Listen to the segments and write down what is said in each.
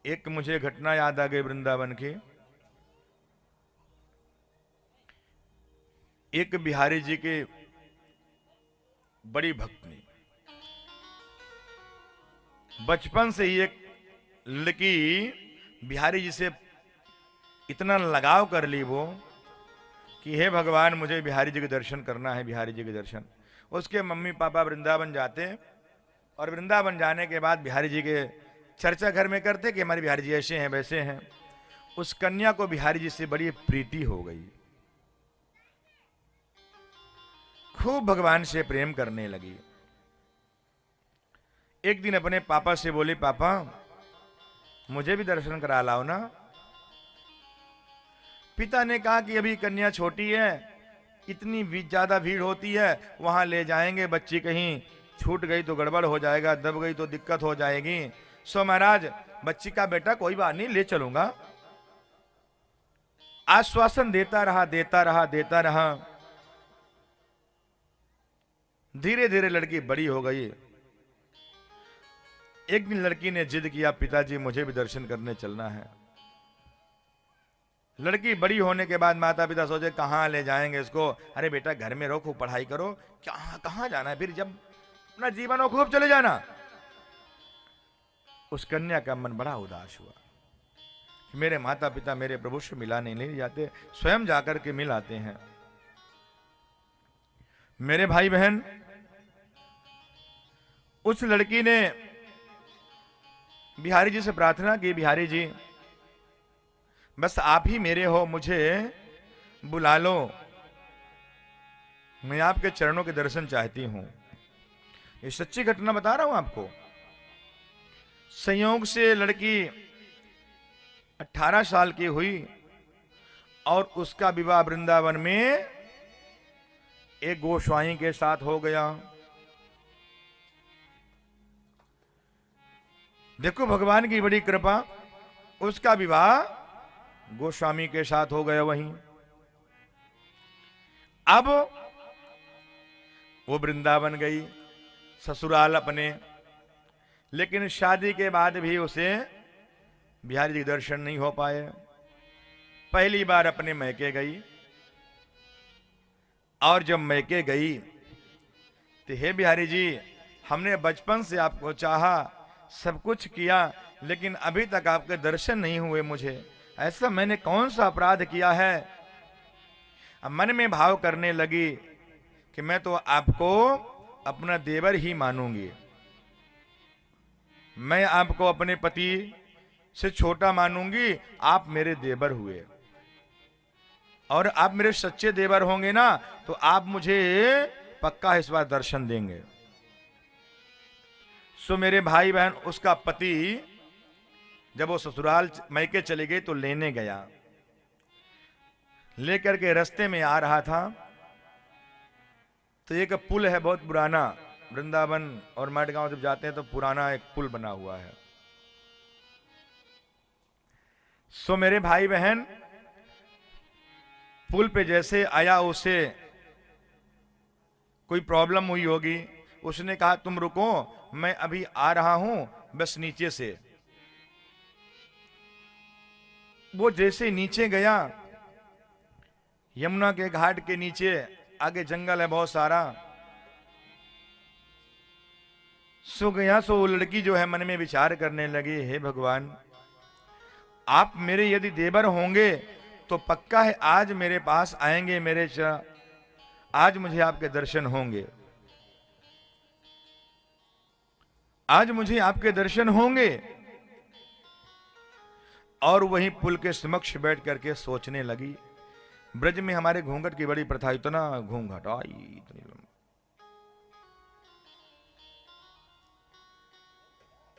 एक मुझे घटना याद आ गई वृंदावन की। एक बिहारी जी के बड़ी भक्ति, बचपन से ही एक लड़की बिहारी जी से इतना लगाव कर ली वो कि हे भगवान मुझे बिहारी जी के दर्शन करना है, बिहारी जी के दर्शन। उसके मम्मी पापा वृंदावन जाते और वृंदावन जाने के बाद बिहारी जी के चर्चा घर में करते कि हमारे बिहारी जी ऐसे हैं वैसे हैं। उस कन्या को बिहारी जी से बड़ी प्रीति हो गई, खूब भगवान से प्रेम करने लगी। एक दिन अपने पापा से बोली, पापा मुझे भी दर्शन करा लाओ ना। पिता ने कहा कि अभी कन्या छोटी है, इतनी ज्यादा भीड़ होती है, वहां ले जाएंगे, बच्ची कहीं छूट गई तो गड़बड़ हो जाएगा, दब गई तो दिक्कत हो जाएगी। सो महाराज बच्ची का बेटा कोई बात नहीं, ले चलूंगा। आश्वासन देता रहा देता रहा देता रहा। धीरे धीरे लड़की बड़ी हो गई। एक दिन लड़की ने जिद किया, पिताजी मुझे भी दर्शन करने चलना है। लड़की बड़ी होने के बाद माता पिता सोचे कहां ले जाएंगे इसको। अरे बेटा घर में रहो, खूब पढ़ाई करो, क्या कहां जाना है, फिर जब अपना जीवन हो खूब चले जाना। उस कन्या का मन बड़ा उदास हुआ कि मेरे माता पिता मेरे प्रभु से मिलाने नहीं जाते, स्वयं जाकर के मिल आते हैं। मेरे भाई बहन, उस लड़की ने बिहारी जी से प्रार्थना की, बिहारी जी बस आप ही मेरे हो, मुझे बुला लो, मैं आपके चरणों के दर्शन चाहती हूं। ये सच्ची घटना बता रहा हूं आपको। संयोग से लड़की 18 साल की हुई और उसका विवाह वृंदावन में एक गोस्वामी के साथ हो गया। देखो भगवान की बड़ी कृपा, उसका विवाह गोस्वामी के साथ हो गया वहीं। अब वो वृंदावन गई ससुराल अपने, लेकिन शादी के बाद भी उसे बिहारी जी दर्शन नहीं हो पाए। पहली बार अपने मैके गई और जब मैके गई तो हे बिहारी जी, हमने बचपन से आपको चाहा, सब कुछ किया, लेकिन अभी तक आपके दर्शन नहीं हुए मुझे। ऐसा मैंने कौन सा अपराध किया है? अब मन में भाव करने लगी कि मैं तो आपको अपना देवर ही मानूंगी, मैं आपको अपने पति से छोटा मानूंगी, आप मेरे देवर हुए और आप मेरे सच्चे देवर होंगे ना तो आप मुझे पक्का इस बार दर्शन देंगे। सो मेरे भाई बहन, उसका पति जब वो ससुराल मैके चले गए तो लेने गया। लेकर के रास्ते में आ रहा था तो एक पुल है बहुत पुराना, वृंदावन और मडगांव जब जाते हैं तो पुराना एक पुल बना हुआ है। सो मेरे भाई बहन, पुल पे जैसे आया, उसे कोई प्रॉब्लम हुई होगी, उसने कहा तुम रुको, मैं अभी आ रहा हूं, बस नीचे से। वो जैसे नीचे गया, यमुना के घाट के नीचे, आगे जंगल है बहुत सारा, सो गया। सो वो लड़की जो है मन में विचार करने लगी, हे भगवान, आप मेरे यदि देवर होंगे तो पक्का है आज मेरे पास आएंगे, आज मुझे आपके दर्शन होंगे, आज मुझे आपके दर्शन होंगे। और वहीं पुल के समक्ष बैठ करके सोचने लगी, ब्रज में हमारे घूंघट की बड़ी प्रथा, इतना घूंघट आई इतनी लंबा।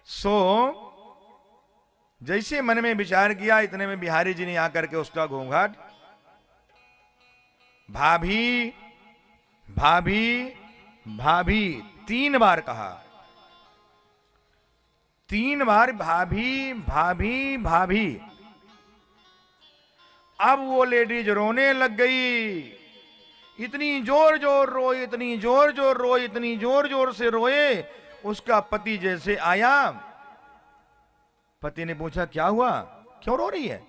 सो जैसे मन में विचार किया, इतने में बिहारी जी ने आकर के उसका घूंघट, भाभी भाभी भाभी 3 बार कहा, 3 बार भाभी भाभी भाभी। अब वो लेडीज रोने लग गई, इतनी जोर जोर रोई, इतनी जोर जोर रोई, इतनी जोर जोर से रोए। उसका पति जैसे आया, पति ने पूछा क्या हुआ, क्यों रो रही है?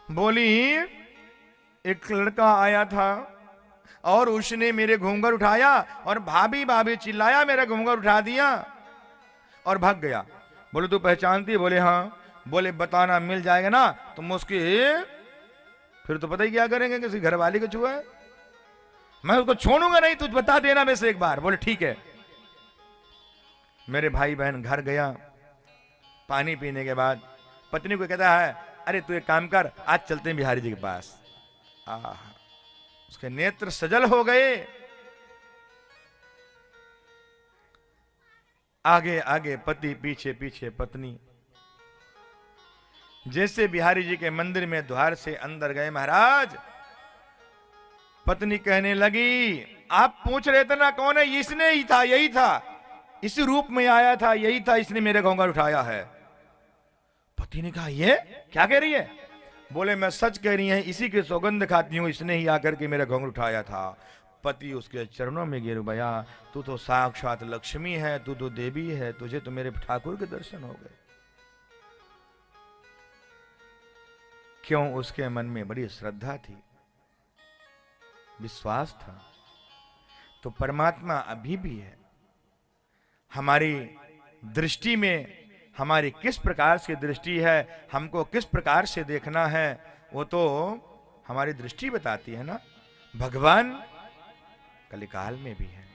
बोली एक लड़का आया था और उसने मेरे घूंघट उठाया और भाभी भाभी चिल्लाया, मेरा घूंघट उठा दिया और भाग गया। बोले तू पहचानती है? बोले हाँ। बोले बताना, मिल जाएगा ना तुम उसकी, फिर तो पता ही क्या करेंगे, किसी घरवाली को छुआ है, मैं उसको छोड़ूंगा नहीं, तुझ बता देना में से एक बार। बोले ठीक है। मेरे भाई बहन घर गया, पानी पीने के बाद पत्नी को कहता है अरे तू एक काम कर, आज चलते हैं बिहारी जी के पास। उसके नेत्र सजल हो गए। आगे आगे पति, पीछे पीछे पत्नी। जैसे बिहारी जी के मंदिर में द्वार से अंदर गए महाराज, पत्नी कहने लगी आप पूछ रहे थे ना कौन है, इसने ही था, यही था, इसी रूप में आया था, यही था, इसने मेरे घूंघट उठाया है। पति ने कहा ये क्या कह रही है? बोले मैं सच कह रही है, इसी की सौगंध खाती हूं, इसने ही आकर के मेरा घूंघट उठाया था। पति उसके चरणों में गिर गया, तू तो साक्षात लक्ष्मी है, तू तो देवी है, तुझे तो मेरे ठाकुर के दर्शन हो गए। क्यों? उसके मन में बड़ी श्रद्धा थी, विश्वास था। तो परमात्मा अभी भी है। हमारी दृष्टि में हमारी किस प्रकार से दृष्टि है, हमको किस प्रकार से देखना है, वो तो हमारी दृष्टि बताती है ना। भगवान कलिकाल में भी है।